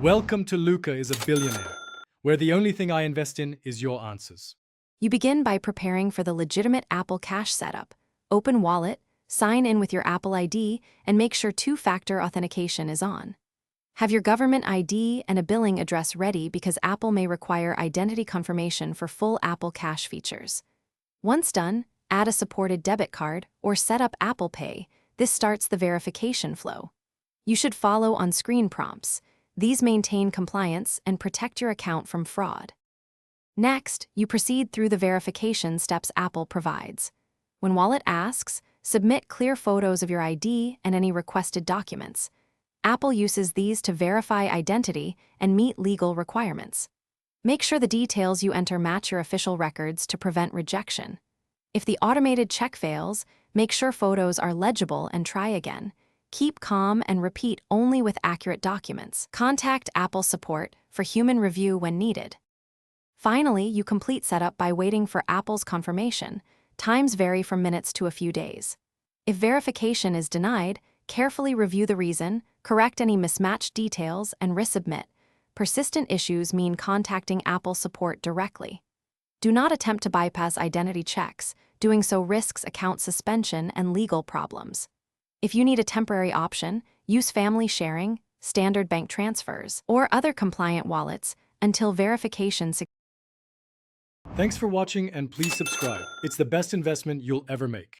Welcome to Luca is a Billionaire, where the only thing I invest in is your answers. You begin by preparing for the legitimate Apple Cash setup. Open Wallet, sign in with your Apple ID, and make sure two-factor authentication is on. Have your government ID and a billing address ready because Apple may require identity confirmation for full Apple Cash features. Once done, add a supported debit card or set up Apple Pay. This starts the verification flow. You should follow on-screen prompts. These maintain compliance and protect your account from fraud. Next, you proceed through the verification steps Apple provides. When Wallet asks, submit clear photos of your ID and any requested documents. Apple uses these to verify identity and meet legal requirements. Make sure the details you enter match your official records to prevent rejection. If the automated check fails, make sure photos are legible and try again. Keep calm and repeat only with accurate documents. Contact Apple support for human review when needed. Finally, you complete setup by waiting for Apple's confirmation. Times vary from minutes to a few days. If verification is denied, carefully review the reason, correct any mismatched details, and resubmit. Persistent issues mean contacting Apple support directly. Do not attempt to bypass identity checks. Doing so risks account suspension and legal problems. If you need a temporary option, use family sharing, standard bank transfers, or other compliant wallets until verification. Thanks for watching and please subscribe. It's the best investment you'll ever make.